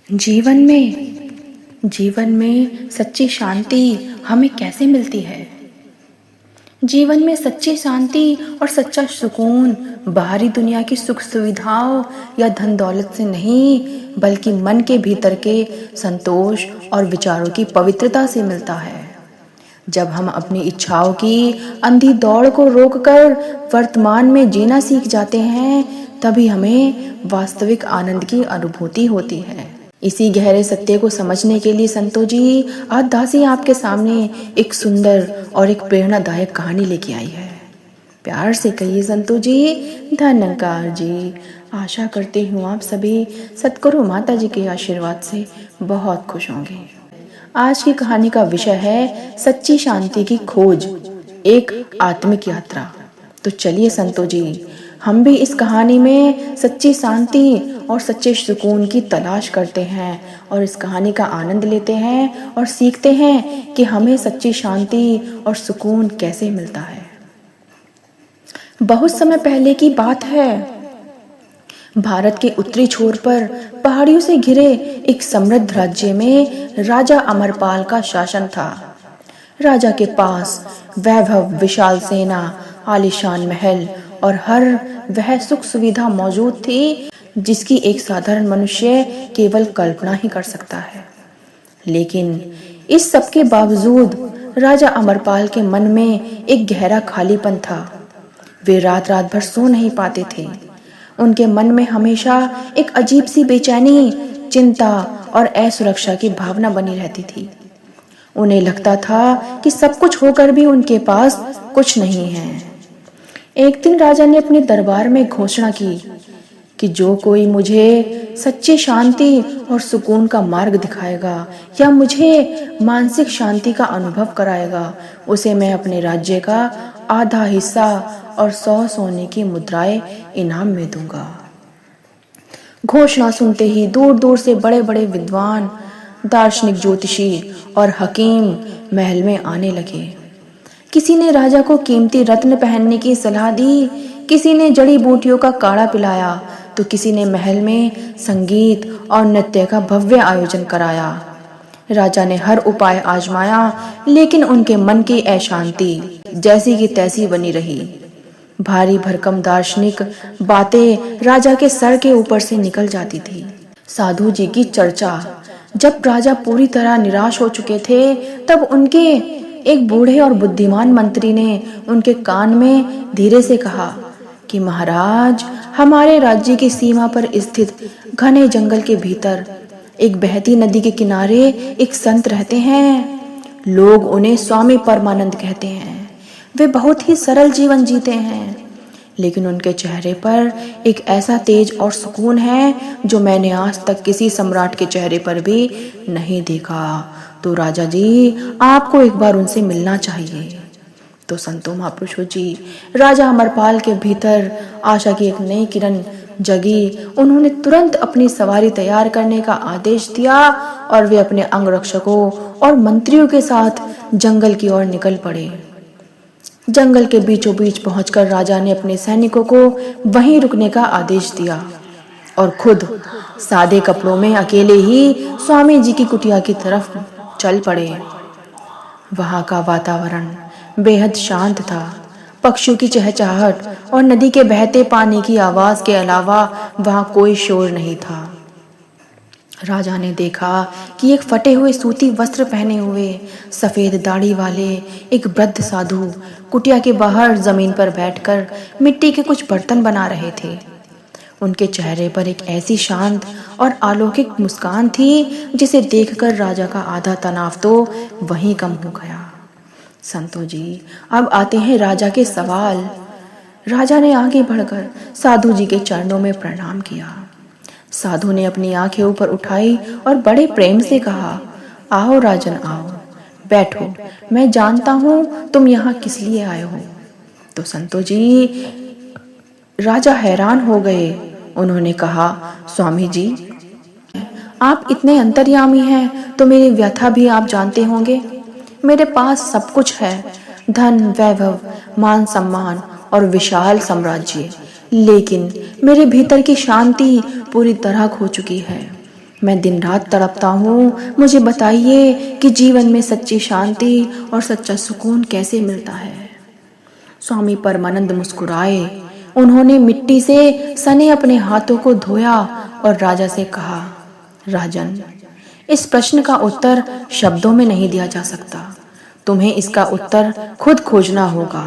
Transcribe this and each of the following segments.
जीवन में सच्ची शांति हमें कैसे मिलती है? जीवन में सच्ची शांति और सच्चा सुकून बाहरी दुनिया की सुख सुविधाओं या धन दौलत से नहीं, बल्कि मन के भीतर के संतोष और विचारों की पवित्रता से मिलता है। जब हम अपनी इच्छाओं की अंधी दौड़ को रोककर वर्तमान में जीना सीख जाते हैं, तभी हमें वास्तविक आनंद की अनुभूति होती है। इसी गहरे सत्य को समझने के लिए संतो जी आज दासी आपके सामने एक सुंदर और एक प्रेरणादायक कहानी लेके आई है। प्यार से कहिए संतो जी। धन्यकार जी। आशा करती हूँ आप सभी सतगुरु माता जी के आशीर्वाद से बहुत खुश होंगे। आज की कहानी का विषय है सच्ची शांति की खोज, एक आत्मिक यात्रा। तो चलिए संतो जी, हम भी इस कहानी में सच्ची शांति और सच्चे सुकून की तलाश करते हैं और इस कहानी का आनंद लेते हैं और सीखते हैं कि हमें सच्ची शांति और सुकून कैसे मिलता है। बहुत समय पहले की बात है। भारत के उत्तरी छोर पर पहाड़ियों से घिरे एक समृद्ध राज्य में राजा अमरपाल का शासन था। राजा के पास वैभव, विशाल सेना, आलीशान महल और हर वह सुख सुविधा मौजूद थी जिसकी एक साधारण मनुष्य केवल कल्पना ही कर सकता है। लेकिन इस सब के बावजूद राजा अमरपाल के मन में एक गहरा खालीपन था। वे रात रात भर सो नहीं पाते थे। उनके मन में हमेशा एक अजीब सी बेचैनी, चिंता और असुरक्षा की भावना बनी रहती थी। उन्हें लगता था कि सब कुछ होकर भी उनके पास कुछ नहीं है। एक दिन राजा ने अपने दरबार में घोषणा की कि जो कोई मुझे सच्ची शांति और सुकून का मार्ग दिखाएगा या मुझे मानसिक शांति का अनुभव कराएगा, उसे मैं अपने राज्य का आधा हिस्सा और 100 सोने की मुद्राएं इनाम में दूंगा। घोषणा सुनते ही दूर दूर से बड़े बड़े विद्वान, दार्शनिक, ज्योतिषी और हकीम महल में आने लगे। किसी ने राजा को कीमती रत्न पहनने की सलाह दी, किसी ने जड़ी बूटियों का काढ़ा पिलाया, तो किसी ने महल में संगीत और नृत्य का भव्य आयोजन कराया। राजा ने हर उपाय आजमाया, लेकिन उनके मन की अशांति जैसी की तैसी बनी रही। भारी भरकम दार्शनिक बातें राजा के सर के ऊपर से निकल जाती थी। साधु जी की चर्चा। जब राजा पूरी तरह निराश हो चुके थे, तब उनके एक बूढ़े और बुद्धिमान मंत्री ने उनके कान में धीरे से कहा कि महाराज, हमारे राज्य की सीमा पर स्थित घने जंगल के भीतर एक बहती नदी के किनारे एक संत रहते हैं। लोग उन्हें स्वामी परमानंद कहते हैं। वे बहुत ही सरल जीवन जीते हैं, लेकिन उनके चेहरे पर एक ऐसा तेज और सुकून है जो मैंने आज तक किसी सम्राट के चेहरे पर भी नहीं देखा। तो राजा जी, आपको एक बार उनसे मिलना चाहिए। तो संतो महापुरुषों जी, राजा अमरपाल के भीतर आशा की एक नई किरण जगी। उन्होंने तुरंत अपनी सवारी तैयार करने का आदेश दिया और वे अपने अंगरक्षकों और मंत्रियों के साथ जंगल की ओर निकल पड़े। जंगल के बीचों बीच पहुंचकर राजा ने अपने सैनिकों को वहीं रुकने का आदेश दिया और खुद सादे कपड़ों में अकेले ही स्वामी जी की कुटिया की तरफ चल पड़े। वहां का वातावरण बेहद शांत था। पक्षियों की चहचहाहट और नदी के बहते पानी की आवाज के अलावा वहां कोई शोर नहीं था। राजा ने देखा कि एक फटे हुए सूती वस्त्र पहने हुए, सफेद दाढ़ी वाले एक वृद्ध साधु कुटिया के बाहर जमीन पर बैठकर मिट्टी के कुछ बर्तन बना रहे थे। उनके चेहरे पर एक ऐसी शांत और अलौकिक मुस्कान थी जिसे देखकर राजा का आधा तनाव तो वहीं कम हो गया। संतो जी, अब आते हैं राजा के सवाल। राजा ने आगे बढ़कर साधु जी के चरणों में प्रणाम किया। साधु ने अपनी आंखें ऊपर उठाई और बड़े प्रेम से कहा, आओ राजन, आओ, बैठो। मैं जानता हूं तुम यहाँ किस लिए आए हो। तो संतो जी, राजा हैरान हो गए। उन्होंने कहा, स्वामी जी, आप इतने अंतर्यामी हैं तो मेरी व्यथा भी आप जानते होंगे। मेरे पास सब कुछ है, धन, वैभव, मान सम्मान और विशाल साम्राज्य, लेकिन मेरे भीतर की शांति पूरी तरह खो चुकी है। मैं दिन रात तड़पता हूँ, मुझे बताइए कि जीवन में सच्ची शांति और सच्चा सुकून कैसे मिलता है। स्वामी परमानंद मुस्कुराए। उन्होंने मिट्टी से सने अपने हाथों को धोया और राजा से कहा, राजन, इस प्रश्न का उत्तर शब्दों में नहीं दिया जा सकता। तुम्हें इसका उत्तर खुद खोजना होगा।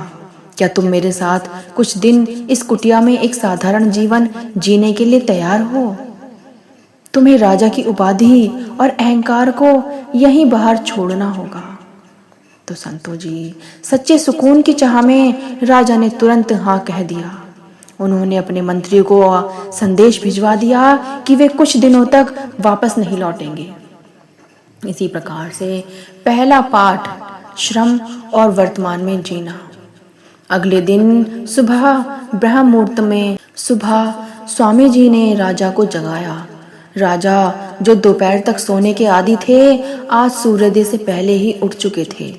क्या तुम मेरे साथ कुछ दिन इस कुटिया में एक साधारण जीवन जीने के लिए तैयार हो? तुम्हें राजा की उपाधि और अहंकार को यहीं बाहर छोड़ना होगा। तो संतो जी, सच्चे सुकून की चाह में राजा ने तुरंत हाँ कह दिया। उन्होंने अपने मंत्रियों को संदेश भिजवा दिया कि वे कुछ दिनों तक वापस नहीं लौटेंगे। इसी प्रकार से पहला पाठ, श्रम और वर्तमान में जीना। अगले दिन सुबह ब्रह्म मुहूर्त में स्वामी जी ने राजा को जगाया। राजा, जो दोपहर तक सोने के आदी थे, आज सूर्योदय से पहले ही उठ चुके थे।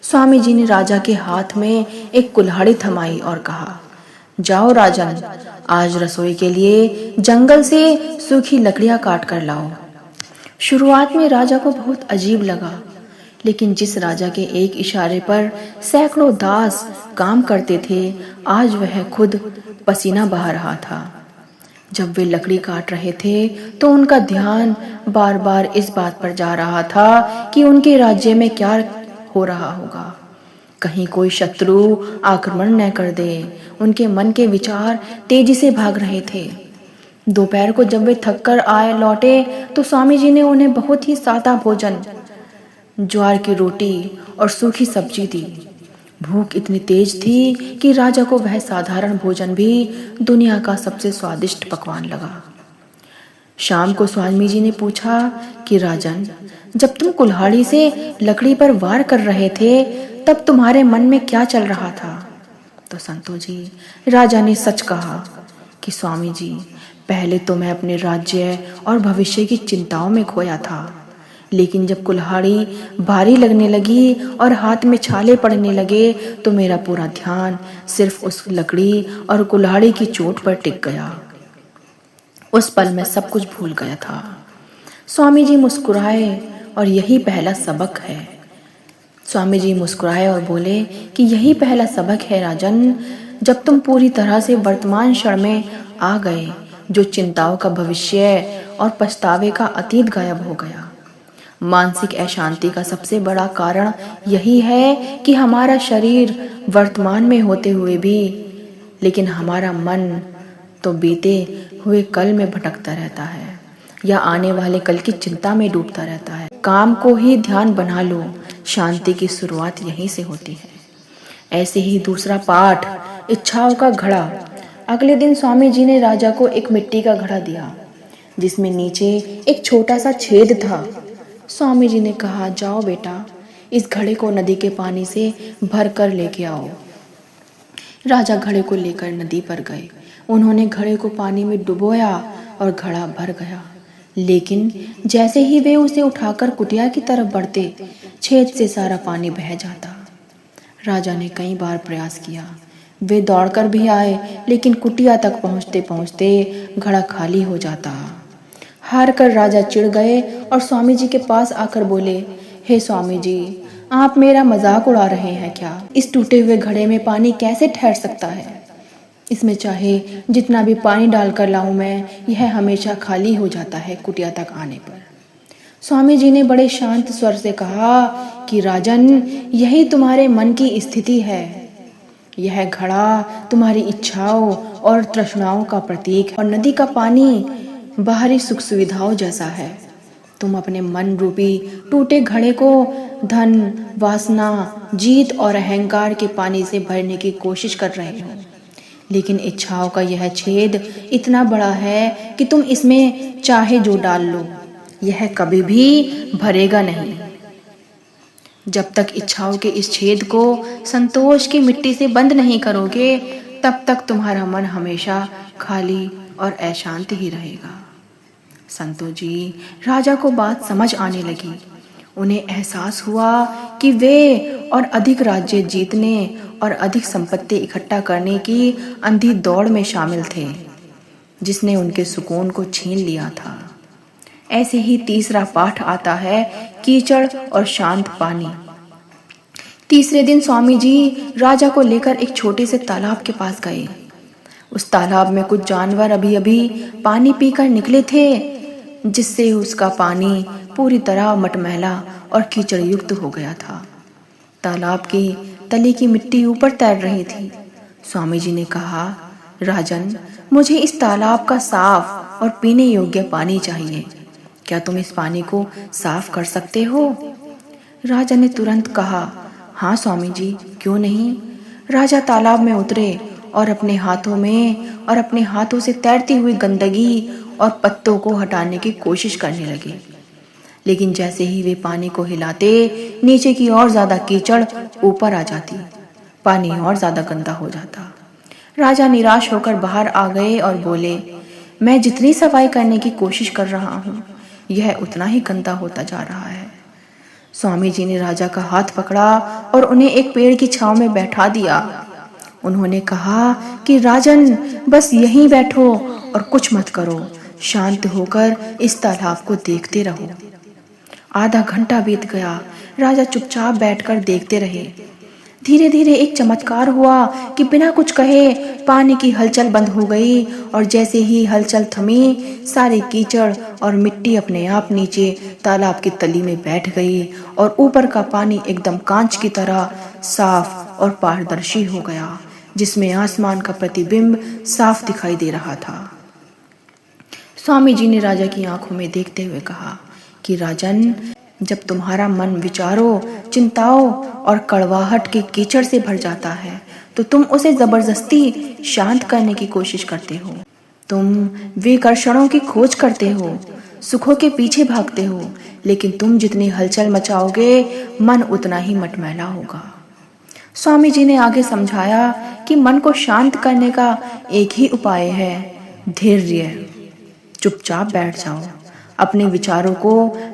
स्वामी जी ने राजा के हाथ में एक कुल्हाड़ी थमाई और कहा, जाओ राजन, आज रसोई के लिए जंगल से सूखी लकड़ियां काट कर लाओ। शुरुआत में राजा को बहुत अजीब लगा, लेकिन जिस राजा के एक इशारे पर सैकड़ों दास काम करते थे, आज वह खुद पसीना बहा रहा था। जब वे लकड़ी काट रहे थे तो उनका ध्यान बार बार इस बात पर जा रहा था कि उनके राज्य में क्या हो रहा होगा। कहीं कोई शत्रु आक्रमण न कर दे। उनके मन के विचार तेजी से भाग रहे थे। दोपहर को जब वे थक कर लौटे तो स्वामी जी ने उन्हें बहुत ही सादा भोजन, ज्वार की रोटी और सूखी सब्जी दी। भूख इतनी तेज थी कि राजा को वह साधारण भोजन भी दुनिया का सबसे स्वादिष्ट पकवान लगा। शाम को स्वामी जी ने पूछा कि राजन, जब तुम कुल्हाड़ी से लकड़ी पर वार कर रहे थे, तब तुम्हारे मन में क्या चल रहा था? तो संतो जी, राजा ने सच कहा कि स्वामी जी, पहले तो मैं अपने राज्य और भविष्य की चिंताओं में खोया था, लेकिन जब कुल्हाड़ी भारी लगने लगी और हाथ में छाले पड़ने लगे तो मेरा पूरा ध्यान सिर्फ उस लकड़ी और कुल्हाड़ी की चोट पर टिक गया। उस पल में सब कुछ भूल गया था। स्वामी जी मुस्कुराए और यही पहला सबक है। स्वामी जी मुस्कुराए और बोले कि यही पहला सबक है राजन। जब तुम पूरी तरह से वर्तमान क्षण में आ गए, जो चिंताओं का भविष्य और पछतावे का अतीत गायब हो गया। मानसिक अशांति का सबसे बड़ा कारण यही है कि हमारा शरीर वर्तमान में होते हुए भी, लेकिन हमारा मन तो बीते हुए कल में भटकता रहता है या आने वाले कल की चिंता में डूबता रहता है। काम को ही ध्यान बना लो, शांति की शुरुआत यहीं से होती है। ऐसे ही दूसरा पाठ, इच्छाओं का घड़ा। अगले दिन स्वामी जी ने राजा को एक मिट्टी का घड़ा दिया जिसमें नीचे एक छोटा सा छेद था। स्वामी जी ने कहा, जाओ बेटा, इस घड़े को नदी के पानी से भर कर लेके आओ। राजा घड़े को लेकर नदी पर गए। उन्होंने घड़े को पानी में डुबोया और घड़ा भर गया। लेकिन जैसे ही वे उसे उठाकर कुटिया की तरफ बढ़ते, छेद से सारा पानी बह जाता। राजा ने कई बार प्रयास किया, वे दौड़कर भी आए, लेकिन कुटिया तक पहुंचते पहुंचते घड़ा खाली हो जाता। हार कर राजा चिढ़ गए और स्वामी जी के पास आकर बोले, हे स्वामी जी, आप मेरा मजाक उड़ा रहे हैं क्या? इस टूटे हुए घड़े में पानी कैसे ठहर सकता है? इसमें चाहे जितना भी पानी डालकर लाऊं मैं, यह हमेशा खाली हो जाता है कुटिया तक आने पर। स्वामी जी ने बड़े शांत स्वर से कहा कि राजन, यही तुम्हारे मन की स्थिति है। यह घड़ा तुम्हारी इच्छाओं और तृष्णाओं का प्रतीक है और नदी का पानी बाहरी सुख सुविधाओं जैसा है। तुम अपने मन रूपी टूटे घड़े को धन, वासना, जीत और अहंकार के पानी से भरने की कोशिश कर रहे हो, लेकिन इच्छाओं का यह छेद इतना बड़ा है कि तुम इसमें चाहे जो डाल लो, यह कभी भी भरेगा नहीं। जब तक इच्छाओं के इस छेद को संतोष की मिट्टी से बंद नहीं करोगे, तब तक तुम्हारा मन हमेशा खाली और अशांत ही रहेगा। संतो जी, राजा को बात समझ आने लगी। उन्हें एहसास हुआ कि वे और अधिक राज्य जीतने और अधिक संपत्ति इकट्ठा करने की अंधी दौड़ में शामिल थे, जिसने उनके सुकून को छीन लिया था। ऐसे ही तीसरा पाठ आता है, कीचड़ और शांत पानी। तीसरे दिन स्वामी जी राजा को लेकर एक छोटे से तालाब के पास गए। उस तालाब में कुछ जानवर अभी अभी पानी पीकर निकले थे, जिससे उसका पानी पूरी तरह मटमैला और कीचड़ युक्त हो गया था। तालाब की तले की मिट्टी ऊपर तैर रही थी। स्वामी जी ने कहा, राजन, मुझे इस तालाब का साफ और पीने योग्य पानी चाहिए। क्या तुम इस पानी को साफ कर सकते हो? राजा ने तुरंत कहा, हाँ स्वामी जी, क्यों नहीं। राजा तालाब में उतरे और अपने हाथों से तैरती हुई गंदगी और पत्तों को हटाने की कोशिश करने लगे। लेकिन जैसे ही वे पानी को हिलाते, नीचे की और ज्यादा कीचड़ ऊपर आ जाती, पानी और ज्यादा गंदा हो जाता। राजा निराश होकर बाहर आ गए और बोले, मैं जितनी सफाई करने की कोशिश कर रहा हूँ, यह उतना ही गंदा होता जा रहा है। स्वामी जी ने राजा का हाथ पकड़ा और उन्हें एक पेड़ की छांव में बैठा दिया। उन्होंने कहा कि राजन, बस यहीं बैठो और कुछ मत करो, शांत होकर इस तालाब को देखते रहो। आधा घंटा बीत गया। राजा चुपचाप बैठकर देखते रहे। धीरे धीरे एक चमत्कार हुआ कि बिना कुछ कहे पानी की हलचल बंद हो गई, और जैसे ही हलचल थमी, सारी कीचड़ और मिट्टी अपने आप नीचे तालाब की तली में बैठ गई और ऊपर का पानी एकदम कांच की तरह साफ और पारदर्शी हो गया, जिसमें आसमान का प्रतिबिंब साफ दिखाई दे रहा था। स्वामी जी ने राजा की आंखों में देखते हुए कहा कि राजन, जब तुम्हारा मन विचारों, चिंताओं और कड़वाहट के कीचड़ से भर जाता है, तो तुम उसे जबरदस्ती शांत करने की कोशिश करते हो। तुम विकर्षणों की खोज करते हो, सुखों के पीछे भागते हो, लेकिन तुम जितनी हलचल मचाओगे, मन उतना ही मटमैला होगा। स्वामी जी ने आगे समझाया कि मन को शांत करने का एक ही उपाय है, धैर्य। चुपचाप बैठ जाओ, अपने विचारों को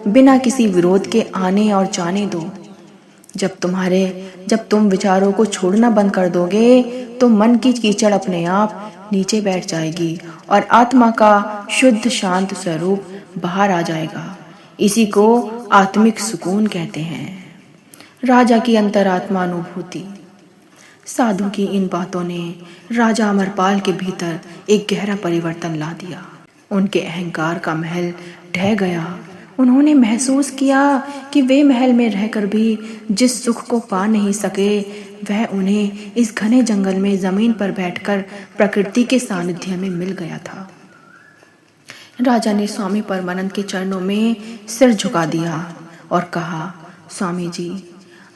बिना किसी विरोध के आने और जाने दो। जब तुम विचारों को छोड़ना बंद कर दोगे, तो मन की कीचड़ अपने आप नीचे बैठ जाएगी और आत्मा का शुद्ध शांत स्वरूप बाहर आ जाएगा। इसी को आत्मिक सुकून कहते हैं। राजा की अंतरात्मा अनुभूति। साधु की इन बातों ने राजा अमरपाल के भीतर एक गहरा परिवर्तन ला दिया। उनके अहंकार का महल ढह गया। उन्होंने महसूस किया कि वे महल में रहकर भी जिस सुख को पा नहीं सके, वह उन्हें इस घने जंगल में जमीन पर बैठकर प्रकृति के सानिध्य में मिल गया था। राजा ने स्वामी परमानंद के चरणों में सिर झुका दिया और कहा, स्वामी जी,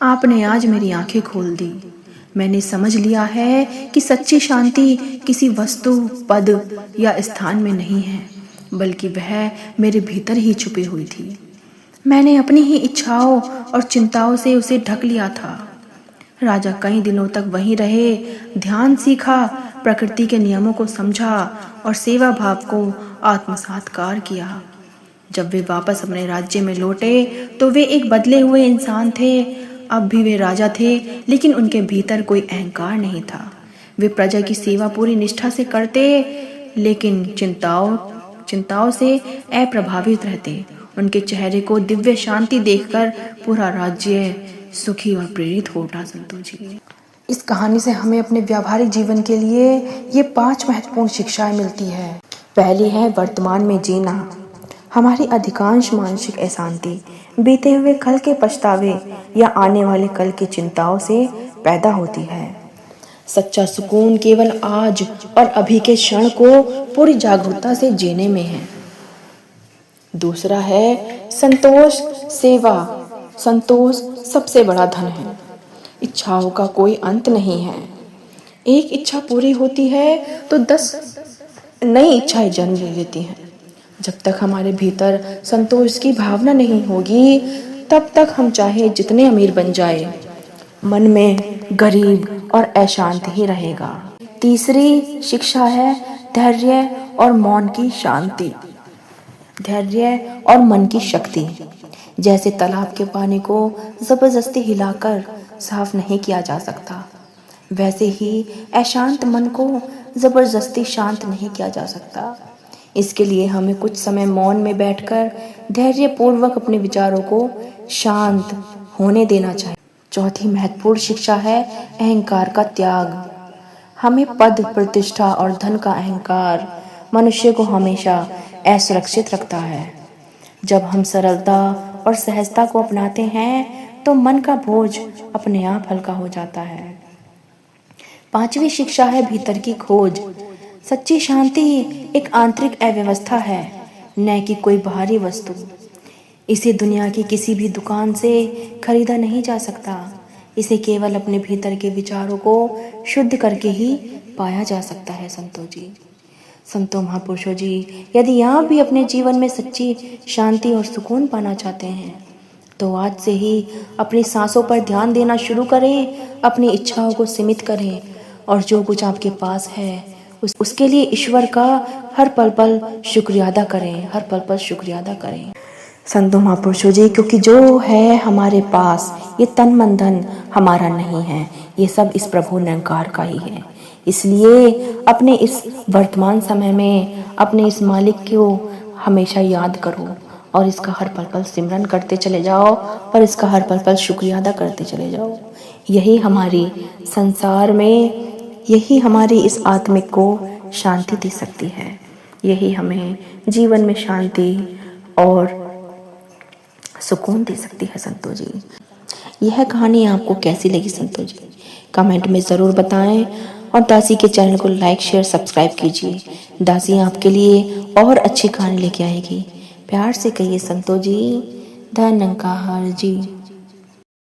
आपने आज मेरी आंखें खोल दी। मैंने समझ लिया है कि सच्ची शांति किसी वस्तु, पद या स्थान में नहीं है, बल्कि वह मेरे भीतर ही छुपी हुई थी। मैंने अपनी ही इच्छाओं और चिंताओं से उसे ढक लिया था। राजा कई दिनों तक वहीं रहे, ध्यान सीखा, प्रकृति के नियमों को समझा और सेवा भाव को आत्मसात्कार किया। जब वे वापस अपने राज्य में लौटे, तो वे एक बदले हुए इंसान थे। अब भी वे राजा थे, लेकिन उनके भीतर कोई अहंकार नहीं था। वे प्रजा की सेवा पूरी निष्ठा से करते, लेकिन चिंताओं से अप्रभावित रहते। उनके चेहरे को दिव्य शांति देखकर पूरा राज्य सुखी और प्रेरित हो उठा। संतों जी, इस कहानी से हमें अपने व्यावहारिक जीवन के लिए ये 5 महत्वपूर्ण शिक्षाएं मिलती है। पहली है वर्तमान में जीना। हमारी अधिकांश मानसिक अशांति बीते हुए कल के पछतावे या आने वाले कल की चिंताओं से पैदा होती है। सच्चा सुकून केवल आज और अभी के क्षण को पूरी जागरूकता से जीने में है। दूसरा है संतोष, सेवा। संतोष सबसे बड़ा धन है। इच्छाओं का कोई अंत नहीं है। एक इच्छा पूरी होती है तो 10 नई इच्छाएं जन्म ले लेती हैं। जब तक हमारे भीतर संतोष की भावना नहीं होगी, तब तक हम चाहे जितने अमीर बन जाए, मन में गरीब और अशांत ही रहेगा। तीसरी शिक्षा है धैर्य और मौन की शांति। धैर्य और मन की शक्ति। जैसे तालाब के पानी को जबरदस्ती हिलाकर साफ नहीं किया जा सकता, वैसे ही अशांत मन को जबरदस्ती शांत नहीं किया जा सकता। इसके लिए हमें कुछ समय मौन में बैठकर धैर्यपूर्वक अपने विचारों को शांत होने देना चाहिए। चौथी महत्वपूर्ण शिक्षा है अहंकार का त्याग। हमें पद, प्रतिष्ठा और धन का अहंकार मनुष्य को हमेशा असुरक्षित रखता है। जब हम सरलता और सहजता को अपनाते हैं तो मन का बोझ अपने आप हल्का हो जाता है। पांचवी शिक्षा है भीतर की खोज। सच्ची शांति एक आंतरिक अव्यवस्था है, न कि कोई बाहरी वस्तु। इसे दुनिया की किसी भी दुकान से खरीदा नहीं जा सकता। इसे केवल अपने भीतर के विचारों को शुद्ध करके ही पाया जा सकता है। संतों महापुरुषों जी, यदि आप भी अपने जीवन में सच्ची शांति और सुकून पाना चाहते हैं तो आज से ही अपनी सांसों पर ध्यान देना शुरू करें, अपनी इच्छाओं को सीमित करें और जो कुछ आपके पास है उसके लिए ईश्वर का हर पल शुक्रिया अदा करें। संतों महापुरुषों जी, क्योंकि जो है हमारे पास ये तन मन धन हमारा नहीं है, ये सब इस प्रभु निरंकार का ही है। इसलिए अपने इस वर्तमान समय में अपने इस मालिक को हमेशा याद करो और इसका हर पल सिमरन करते चले जाओ और इसका हर पल शुक्रिया अदा करते चले जाओ। यही हमारी संसार में, यही हमारी इस आत्मिक को शांति दे सकती है। यही हमें जीवन में शांति और सुकून दे सकती है। संतों जी, यह कहानी आपको कैसी लगी संतों जी? कमेंट में ज़रूर बताएं और दासी के चैनल को लाइक शेयर सब्सक्राइब कीजिए। दासी आपके लिए और अच्छी कहानी लेके आएगी। प्यार से कहिए संतों जी, धन्यकार जी।